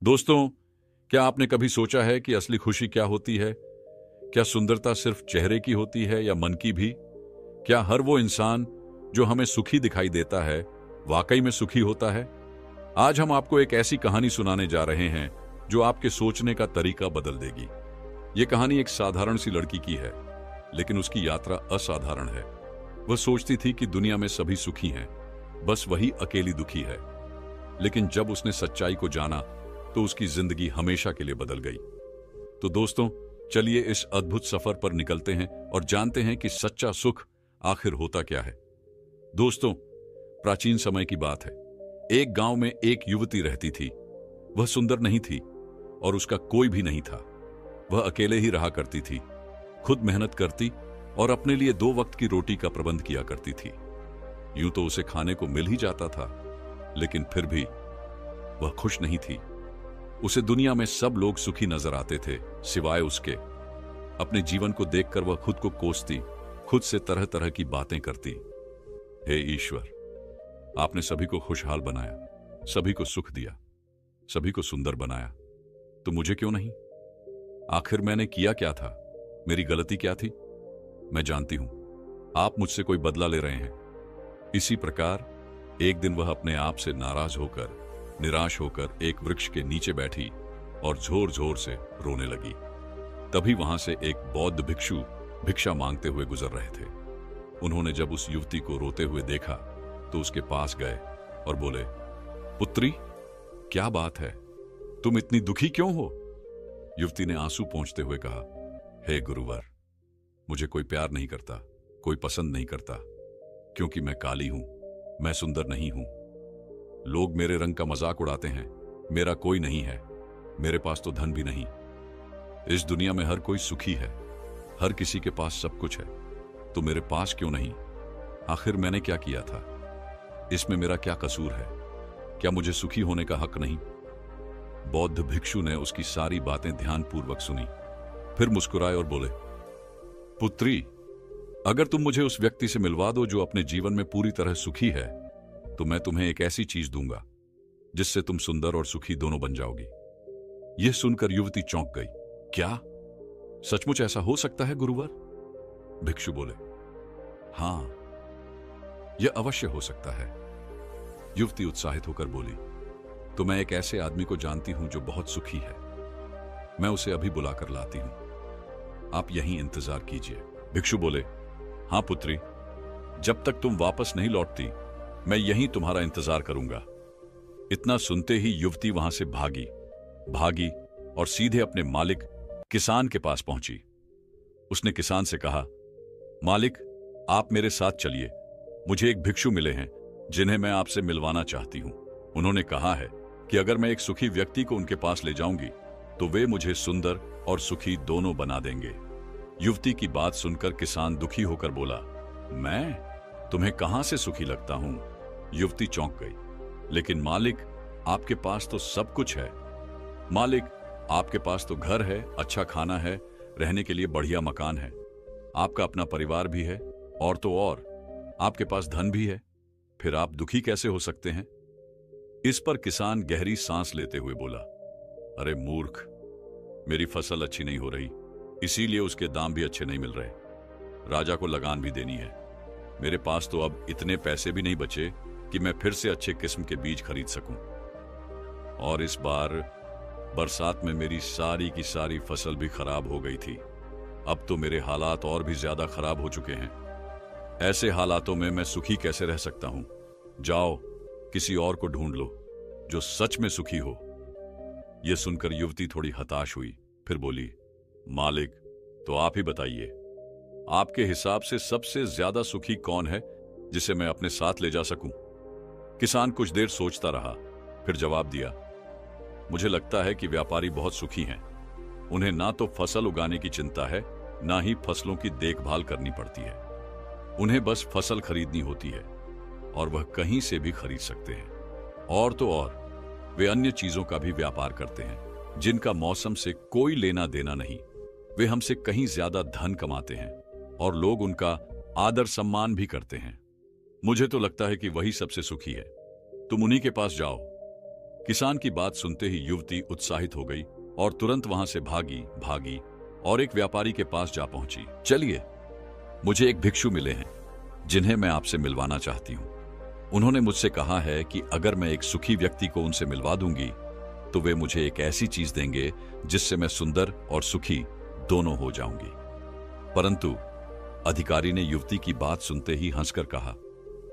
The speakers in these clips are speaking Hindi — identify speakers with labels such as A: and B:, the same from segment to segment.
A: दोस्तों, क्या आपने कभी सोचा है कि असली खुशी क्या होती है? क्या सुंदरता सिर्फ चेहरे की होती है या मन की भी? क्या हर वो इंसान जो हमें सुखी दिखाई देता है, वाकई में सुखी होता है? आज हम आपको एक ऐसी कहानी सुनाने जा रहे हैं जो आपके सोचने का तरीका बदल देगी। ये कहानी एक साधारण सी लड़की की है, लेकिन उसकी यात्रा असाधारण है। वह सोचती थी कि दुनिया में सभी सुखी हैं, बस वही अकेली दुखी है। लेकिन जब उसने सच्चाई को जाना, तो उसकी जिंदगी हमेशा के लिए बदल गई। तो दोस्तों, चलिए इस अद्भुत सफर पर निकलते हैं और जानते हैं कि सच्चा सुख आखिर होता क्या है। दोस्तों, प्राचीन समय की बात है। एक गांव में एक युवती रहती थी। वह सुंदर नहीं थी और उसका कोई भी नहीं था। वह अकेले ही रहा करती थी, खुद मेहनत करती और अपने लिए 2 वक्त की रोटी का प्रबंध किया करती थी। यूं तो उसे खाने को मिल ही जाता था, लेकिन फिर भी वह खुश नहीं थी। उसे दुनिया में सब लोग सुखी नजर आते थे, सिवाय उसके। अपने जीवन को देखकर वह खुद को कोसती, खुद से तरह तरह की बातें करती। हे ईश्वर, आपने सभी को खुशहाल बनाया, सभी को सुख दिया, सभी को सुंदर बनाया, तो मुझे क्यों नहीं? आखिर मैंने किया क्या था? मेरी गलती क्या थी? मैं जानती हूं, आप मुझसे कोई बदला ले रहे हैं। इसी प्रकार एक दिन वह अपने आप से नाराज होकर, निराश होकर एक वृक्ष के नीचे बैठी और जोर जोर से रोने लगी। तभी वहां से एक बौद्ध भिक्षु भिक्षा मांगते हुए गुजर रहे थे। उन्होंने जब उस युवती को रोते हुए देखा, तो उसके पास गए और बोले, पुत्री, क्या बात है? तुम इतनी दुखी क्यों हो? युवती ने आंसू पोंछते हुए कहा, हे गुरुवर, मुझे कोई प्यार नहीं करता, कोई पसंद नहीं करता, क्योंकि मैं काली हूं, मैं सुंदर नहीं हूं। लोग मेरे रंग का मजाक उड़ाते हैं। मेरा कोई नहीं है, मेरे पास तो धन भी नहीं। इस दुनिया में हर कोई सुखी है, हर किसी के पास सब कुछ है, तो मेरे पास क्यों नहीं? आखिर मैंने क्या किया था? इसमें मेरा क्या कसूर है? क्या मुझे सुखी होने का हक नहीं? बौद्ध भिक्षु ने उसकी सारी बातें ध्यानपूर्वक सुनी, फिर मुस्कुराए और बोले, पुत्री, अगर तुम मुझे उस व्यक्ति से मिलवा दो जो अपने जीवन में पूरी तरह सुखी है, तो मैं तुम्हें एक ऐसी चीज दूंगा जिससे तुम सुंदर और सुखी दोनों बन जाओगी। यह सुनकर युवती चौंक गई। क्या सचमुच ऐसा हो सकता है गुरुवर? भिक्षु बोले, हां, यह अवश्य हो सकता है। युवती उत्साहित होकर बोली, तो मैं एक ऐसे आदमी को जानती हूं जो बहुत सुखी है। मैं उसे अभी बुलाकर लाती हूं, आप यहीं इंतजार कीजिए। भिक्षु बोले, हां पुत्री, जब तक तुम वापस नहीं लौटती, मैं यहीं तुम्हारा इंतजार करूंगा। इतना सुनते ही युवती वहां से भागी और सीधे अपने मालिक किसान के पास पहुंची। उसने किसान से कहा, मालिक, आप मेरे साथ चलिए, मुझे एक भिक्षु मिले हैं जिन्हें मैं आपसे मिलवाना चाहती हूं। उन्होंने कहा है कि अगर मैं एक सुखी व्यक्ति को उनके पास ले जाऊंगी, तो वे मुझे सुंदर और सुखी दोनों बना देंगे। युवती की बात सुनकर किसान दुखी होकर बोला, मैं तुम्हें कहां से सुखी लगता हूं? युवती चौंक गई। लेकिन मालिक, आपके पास तो सब कुछ है। मालिक, आपके पास तो घर है, अच्छा खाना है, रहने के लिए बढ़िया मकान है, आपका अपना परिवार भी है, और तो और आपके पास धन भी है। फिर आप दुखी कैसे हो सकते हैं? इस पर किसान गहरी सांस लेते हुए बोला, अरे मूर्ख, मेरी फसल अच्छी नहीं हो रही, इसीलिए उसके दाम भी अच्छे नहीं मिल रहे। राजा को लगान भी देनी है। मेरे पास तो अब इतने पैसे भी नहीं बचे कि मैं फिर से अच्छे किस्म के बीज खरीद सकूं। और इस बार बरसात में मेरी सारी की सारी फसल भी खराब हो गई थी। अब तो मेरे हालात और भी ज्यादा खराब हो चुके हैं। ऐसे हालातों में मैं सुखी कैसे रह सकता हूं? जाओ, किसी और को ढूंढ लो जो सच में सुखी हो। यह सुनकर युवती थोड़ी हताश हुई, फिर बोली, मालिक, तो आप ही बताइए, आपके हिसाब से सबसे ज्यादा सुखी कौन है जिसे मैं अपने साथ ले जा सकूं? किसान कुछ देर सोचता रहा, फिर जवाब दिया, मुझे लगता है कि व्यापारी बहुत सुखी हैं। उन्हें ना तो फसल उगाने की चिंता है, ना ही फसलों की देखभाल करनी पड़ती है। उन्हें बस फसल खरीदनी होती है और वह कहीं से भी खरीद सकते हैं। और तो और वे अन्य चीजों का भी व्यापार करते हैं जिनका मौसम से कोई लेना देना नहीं। वे हमसे कहीं ज्यादा धन कमाते हैं और लोग उनका आदर सम्मान भी करते हैं। मुझे तो लगता है कि वही सबसे सुखी है। तुम उन्हीं के पास जाओ। किसान की बात सुनते ही युवती उत्साहित हो गई और तुरंत वहां से भागी और एक व्यापारी के पास जा पहुंची। चलिए, मुझे एक भिक्षु मिले हैं जिन्हें मैं आपसे मिलवाना चाहती हूं। उन्होंने मुझसे कहा है कि अगर मैं एक सुखी व्यक्ति को उनसे मिलवा दूंगी तो वे मुझे एक ऐसी चीज देंगे जिससे मैं सुंदर और सुखी दोनों हो जाऊंगी। परंतु अधिकारी ने युवती की बात सुनते ही हंसकर कहा,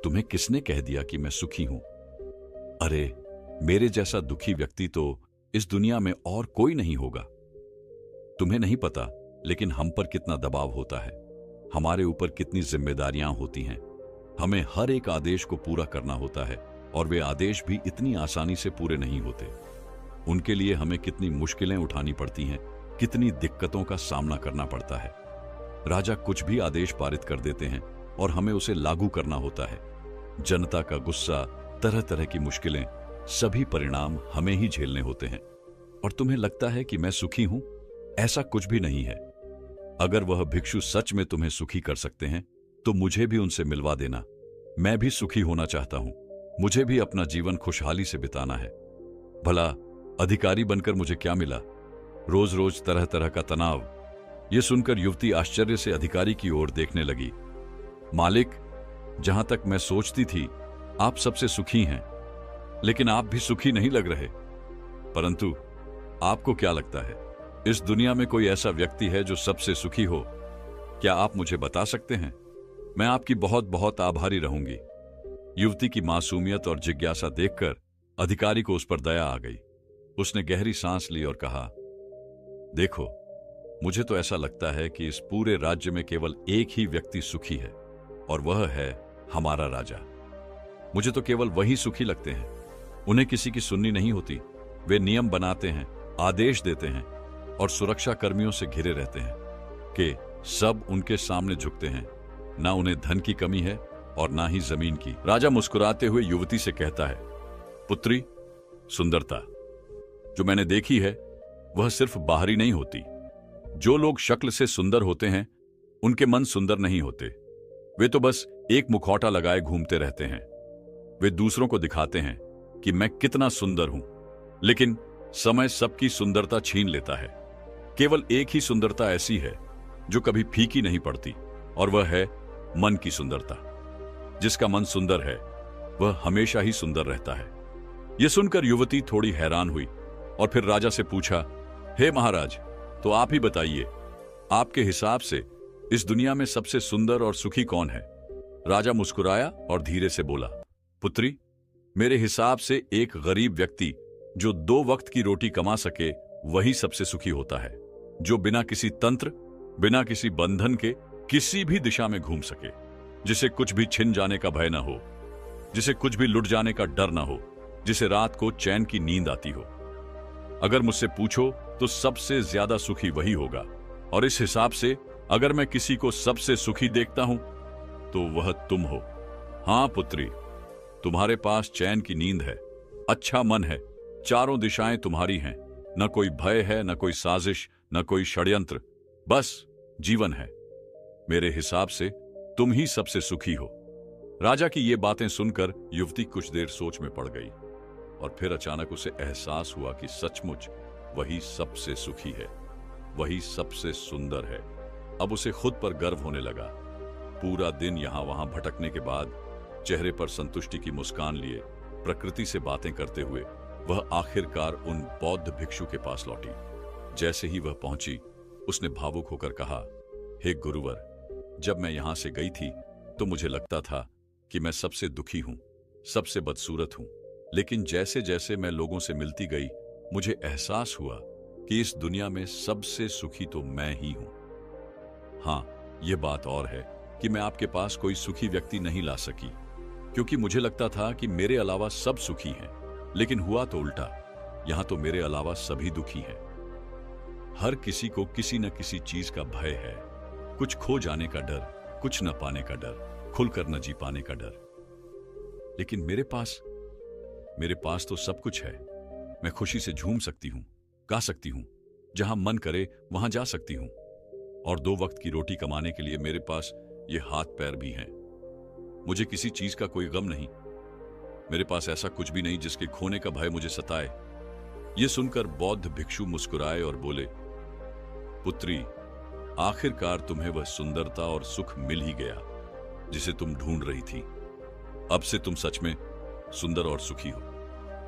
A: तुम्हें किसने कह दिया कि मैं सुखी हूं? अरे, मेरे जैसा दुखी व्यक्ति तो इस दुनिया में और कोई नहीं होगा। तुम्हें नहीं पता, लेकिन हम पर कितना दबाव होता है, हमारे ऊपर कितनी जिम्मेदारियां होती हैं। हमें हर एक आदेश को पूरा करना होता है और वे आदेश भी इतनी आसानी से पूरे नहीं होते। उनके लिए हमें कितनी मुश्किलें उठानी पड़ती हैं, कितनी दिक्कतों का सामना करना पड़ता है। राजा कुछ भी आदेश पारित कर देते हैं और हमें उसे लागू करना होता है। जनता का गुस्सा, तरह तरह की मुश्किलें, सभी परिणाम हमें ही झेलने होते हैं। और तुम्हें लगता है कि मैं सुखी हूं? ऐसा कुछ भी नहीं है। अगर वह भिक्षु सच में तुम्हें सुखी कर सकते हैं तो मुझे भी उनसे मिलवा देना। मैं भी सुखी होना चाहता हूं। मुझे भी अपना जीवन खुशहाली से बिताना है। भला अधिकारी बनकर मुझे क्या मिला? रोज रोज तरह तरह का तनाव। यह सुनकर युवती आश्चर्य से अधिकारी की ओर देखने लगी। मालिक, जहां तक मैं सोचती थी आप सबसे सुखी हैं, लेकिन आप भी सुखी नहीं लग रहे। परंतु आपको क्या लगता है, इस दुनिया में कोई ऐसा व्यक्ति है जो सबसे सुखी हो? क्या आप मुझे बता सकते हैं? मैं आपकी बहुत बहुत आभारी रहूंगी। युवती की मासूमियत और जिज्ञासा देखकर अधिकारी को उस पर दया आ गई। उसने गहरी सांस ली और कहा, देखो, मुझे तो ऐसा लगता है कि इस पूरे राज्य में केवल एक ही व्यक्ति सुखी है और वह है हमारा राजा। मुझे तो केवल वही सुखी लगते हैं। उन्हें किसी की सुननी नहीं होती। वे नियम बनाते हैं, आदेश देते हैं और सुरक्षा कर्मियों से घिरे रहते हैं कि सब उनके सामने झुकते हैं। ना उन्हें धन की कमी है और ना ही जमीन की। राजा मुस्कुराते हुए युवती से कहता है, पुत्री, सुंदरता जो मैंने देखी है वह सिर्फ बाहरी नहीं होती। जो लोग शक्ल से सुंदर होते हैं उनके मन सुंदर नहीं होते। वे तो बस एक मुखौटा लगाए घूमते रहते हैं। वे दूसरों को दिखाते हैं कि मैं कितना सुंदर हूं, लेकिन समय सबकी सुंदरता छीन लेता है। केवल एक ही सुंदरता ऐसी है जो कभी फीकी नहीं पड़ती, और वह है मन की सुंदरता। जिसका मन सुंदर है वह हमेशा ही सुंदर रहता है। यह सुनकर युवती थोड़ी हैरान हुई और फिर राजा से पूछा, हे महाराज, तो आप ही बताइए, आपके हिसाब से इस दुनिया में सबसे सुंदर और सुखी कौन है? राजा मुस्कुराया और धीरे से बोला, पुत्री, मेरे हिसाब से एक गरीब व्यक्ति जो 2 वक्त की रोटी कमा सके वही सबसे सुखी होता है। जो बिना किसी तंत्र, बिना किसी बंधन के किसी भी दिशा में घूम सके, जिसे कुछ भी छिन जाने का भय न हो, जिसे कुछ भी लुट जाने का डर न हो, जिसे रात को चैन की नींद आती हो। अगर मुझसे पूछो तो सबसे ज्यादा सुखी वही होगा। और इस हिसाब से अगर मैं किसी को सबसे सुखी देखता हूं तो वह तुम हो। हां पुत्री, तुम्हारे पास चैन की नींद है, अच्छा मन है, चारों दिशाएं तुम्हारी हैं। न कोई भय है, न कोई साजिश, न कोई षड्यंत्र, बस जीवन है। मेरे हिसाब से तुम ही सबसे सुखी हो। राजा की ये बातें सुनकर युवती कुछ देर सोच में पड़ गई और फिर अचानक उसे एहसास हुआ कि सचमुच वही सबसे सुखी है, वही सबसे सुंदर है। अब उसे खुद पर गर्व होने लगा। पूरा दिन यहां वहां भटकने के बाद चेहरे पर संतुष्टि की मुस्कान लिए, प्रकृति से बातें करते हुए वह आखिरकार उन बौद्ध भिक्षु के पास लौटी। जैसे ही वह पहुंची, उसने भावुक होकर कहा, हे गुरुवर, जब मैं यहां से गई थी तो मुझे लगता था कि मैं सबसे दुखी हूं, सबसे बदसूरत हूं। लेकिन जैसे जैसे मैं लोगों से मिलती गई, मुझे एहसास हुआ कि इस दुनिया में सबसे सुखी तो मैं ही हूं। हां, यह बात और है कि मैं आपके पास कोई सुखी व्यक्ति नहीं ला सकी, क्योंकि मुझे लगता था कि मेरे अलावा सब सुखी हैं। लेकिन हुआ तो उल्टा, यहां तो मेरे अलावा सभी दुखी हैं। हर किसी को किसी न किसी चीज का भय है, कुछ खो जाने का डर, कुछ न पाने का डर, खुलकर न जी पाने का डर। लेकिन मेरे पास तो सब कुछ है। मैं खुशी से झूम सकती हूं, गा सकती हूं, जहां मन करे वहां जा सकती हूं, और 2 वक्त की रोटी कमाने के लिए मेरे पास ये हाथ पैर भी हैं। मुझे किसी चीज का कोई गम नहीं। मेरे पास ऐसा कुछ भी नहीं जिसके खोने का भय मुझे सताए। ये सुनकर बौद्ध भिक्षु मुस्कुराए और बोले, पुत्री, आखिरकार तुम्हें वह सुंदरता और सुख मिल ही गया जिसे तुम ढूंढ रही थी। अब से तुम सच में सुंदर और सुखी हो।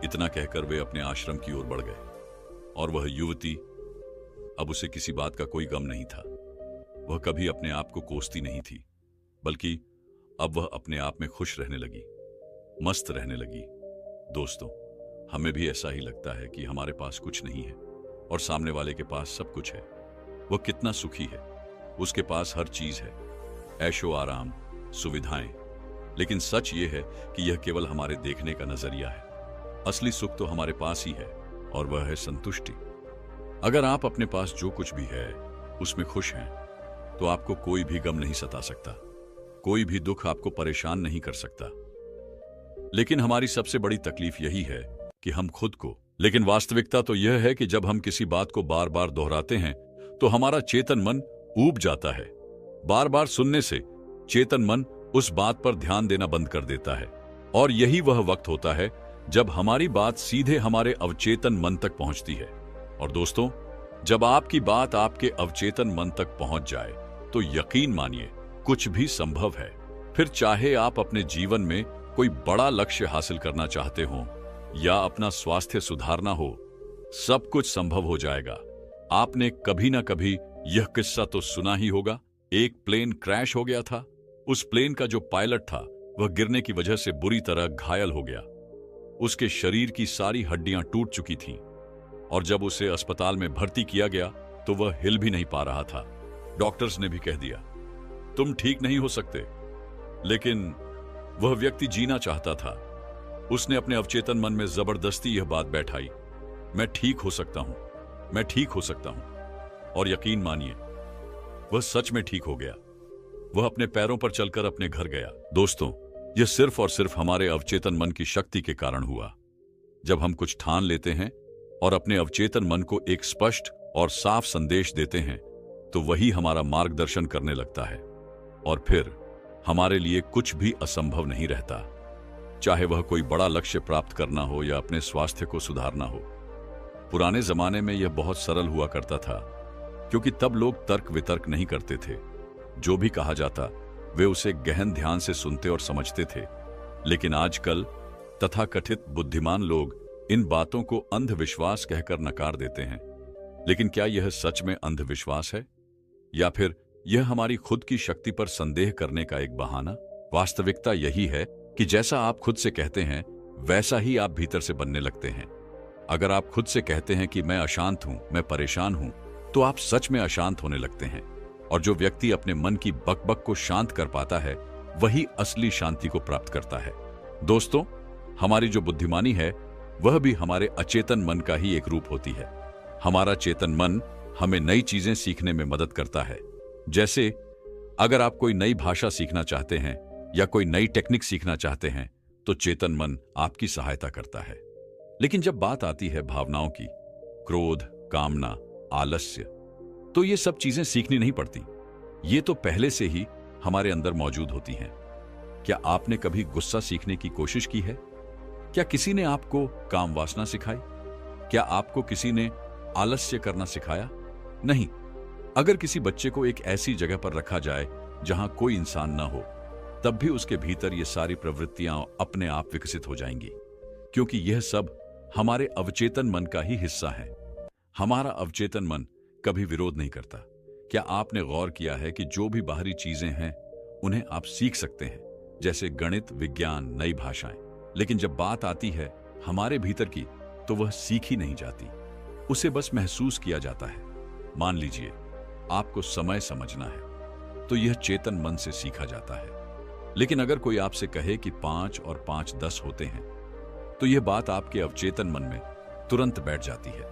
A: इतना कहकर वे अपने आश्रम की ओर बढ़ गए और वह युवती, अब उसे किसी बात का कोई गम नहीं था। वह कभी अपने आप को कोसती नहीं थी, बल्कि अब वह अपने आप में खुश रहने लगी, मस्त रहने लगी। दोस्तों, हमें भी ऐसा ही लगता है कि हमारे पास कुछ नहीं है और सामने वाले के पास सब कुछ है। वह कितना सुखी है, उसके पास हर चीज है, ऐशो आराम, सुविधाएं। लेकिन सच यह है कि यह केवल हमारे देखने का नजरिया है। असली सुख तो हमारे पास ही है और वह है संतुष्टि। अगर आप अपने पास जो कुछ भी है उसमें खुश हैं, तो आपको कोई भी गम नहीं सता सकता, कोई भी दुख आपको परेशान नहीं कर सकता। लेकिन हमारी सबसे बड़ी तकलीफ यही है कि हम खुद को, लेकिन वास्तविकता तो यह है कि जब हम किसी बात को बार बार दोहराते हैं तो हमारा चेतन मन ऊब जाता है। बार बार सुनने से चेतन मन उस बात पर ध्यान देना बंद कर देता है और यही वह वक्त होता है जब हमारी बात सीधे हमारे अवचेतन मन तक पहुंचती है। और दोस्तों, जब आपकी बात आपके अवचेतन मन तक पहुंच जाए तो यकीन मानिए, कुछ भी संभव है। फिर चाहे आप अपने जीवन में कोई बड़ा लक्ष्य हासिल करना चाहते हो या अपना स्वास्थ्य सुधारना हो, सब कुछ संभव हो जाएगा। आपने कभी ना कभी यह किस्सा तो सुना ही होगा। एक प्लेन क्रैश हो गया था। उस प्लेन का जो पायलट था वह गिरने की वजह से बुरी तरह घायल हो गया। उसके शरीर की सारी हड्डियां टूट चुकी थीं और जब उसे अस्पताल में भर्ती किया गया तो वह हिल भी नहीं पा रहा था। डॉक्टर्स ने भी कह दिया, तुम ठीक नहीं हो सकते। लेकिन वह व्यक्ति जीना चाहता था। उसने अपने अवचेतन मन में जबरदस्ती यह बात बैठाई, मैं ठीक हो सकता हूं, मैं ठीक हो सकता हूं। और यकीन मानिए, वह सच में ठीक हो गया। वह अपने पैरों पर चलकर अपने घर गया। दोस्तों, यह सिर्फ और सिर्फ हमारे अवचेतन मन की शक्ति के कारण हुआ। जब हम कुछ ठान लेते हैं और अपने अवचेतन मन को एक स्पष्ट और साफ संदेश देते हैं, तो वही हमारा मार्गदर्शन करने लगता है और फिर हमारे लिए कुछ भी असंभव नहीं रहता। चाहे वह कोई बड़ा लक्ष्य प्राप्त करना हो या अपने स्वास्थ्य को सुधारना हो। पुराने जमाने में यह बहुत सरल हुआ करता था, क्योंकि तब लोग तर्क वितर्क नहीं करते थे। जो भी कहा जाता वे उसे गहन ध्यान से सुनते और समझते थे। लेकिन आजकल तथाकथित बुद्धिमान लोग इन बातों को अंधविश्वास कहकर नकार देते हैं। लेकिन क्या यह सच में अंधविश्वास है या फिर यह हमारी खुद की शक्ति पर संदेह करने का एक बहाना? वास्तविकता यही है कि जैसा आप खुद से कहते हैं वैसा ही आप भीतर से बनने लगते हैं। अगर आप खुद से कहते हैं कि मैं अशांत हूं, मैं परेशान हूं, तो आप सच में अशांत होने लगते हैं। और जो व्यक्ति अपने मन की बकबक को शांत कर पाता है वही असली शांति को प्राप्त करता है। दोस्तों, हमारी जो बुद्धिमानी है वह भी हमारे अचेतन मन का ही एक रूप होती है। हमारा चेतन मन हमें नई चीजें सीखने में मदद करता है। जैसे अगर आप कोई नई भाषा सीखना चाहते हैं या कोई नई टेक्निक सीखना चाहते हैं तो चेतन मन आपकी सहायता करता है। लेकिन जब बात आती है भावनाओं की, क्रोध, कामना, आलस्य, तो ये सब चीजें सीखनी नहीं पड़ती। ये तो पहले से ही हमारे अंदर मौजूद होती हैं। क्या आपने कभी गुस्सा सीखने की कोशिश की है? क्या किसी ने आपको काम वासना सिखाई? क्या आपको किसी ने आलस्य करना सिखाया? नहीं। अगर किसी बच्चे को एक ऐसी जगह पर रखा जाए जहां कोई इंसान न हो, तब भी उसके भीतर ये सारी प्रवृत्तियां अपने आप विकसित हो जाएंगी, क्योंकि यह सब हमारे अवचेतन मन का ही हिस्सा है। हमारा अवचेतन मन कभी विरोध नहीं करता। क्या आपने गौर किया है कि जो भी बाहरी चीजें हैं उन्हें आप सीख सकते हैं, जैसे गणित, विज्ञान, नई भाषाएं, लेकिन जब बात आती है हमारे भीतर की तो वह सीखी नहीं जाती, उसे बस महसूस किया जाता है। मान लीजिए आपको समय समझना है तो यह चेतन मन से सीखा जाता है। लेकिन अगर कोई आपसे कहे कि 5 और 5 10 होते हैं, तो यह बात आपके अवचेतन मन में तुरंत बैठ जाती है,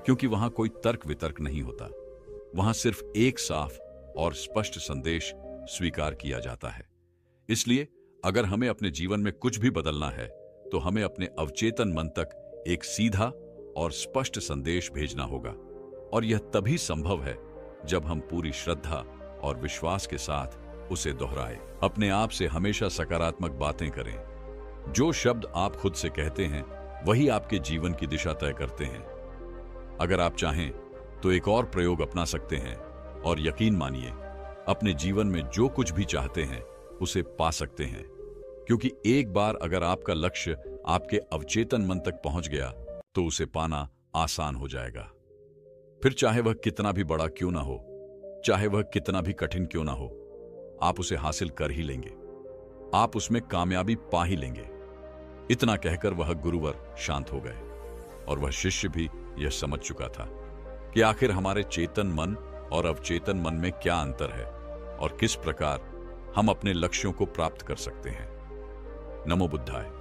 A: क्योंकि वहां कोई तर्क वितर्क नहीं होता। वहां सिर्फ एक साफ और स्पष्ट संदेश स्वीकार किया जाता है। इसलिए अगर हमें अपने जीवन में कुछ भी बदलना है तो हमें अपने अवचेतन मन तक एक सीधा और स्पष्ट संदेश भेजना होगा। और यह तभी संभव है जब हम पूरी श्रद्धा और विश्वास के साथ उसे दोहराएं। अपने आप से हमेशा सकारात्मक बातें करें, जो शब्द आप खुद से कहते हैं वही आपके जीवन की दिशा तय करते हैं। अगर आप चाहें तो एक और प्रयोग अपना सकते हैं और यकीन मानिए, अपने जीवन में जो कुछ भी चाहते हैं उसे पा सकते हैं। क्योंकि एक बार अगर आपका लक्ष्य आपके अवचेतन मन तक पहुंच गया तो उसे पाना आसान हो जाएगा। फिर चाहे वह कितना भी बड़ा क्यों ना हो, चाहे वह कितना भी कठिन क्यों ना हो, आप उसे हासिल कर ही लेंगे। आप उसमें कामयाबी पा ही लेंगे। इतना कहकर वह गुरुवर शांत हो गए और वह शिष्य भी यह समझ चुका था कि आखिर हमारे चेतन मन और अवचेतन मन में क्या अंतर है और किस प्रकार हम अपने लक्ष्यों को प्राप्त कर सकते हैं। नमो बुद्धाय।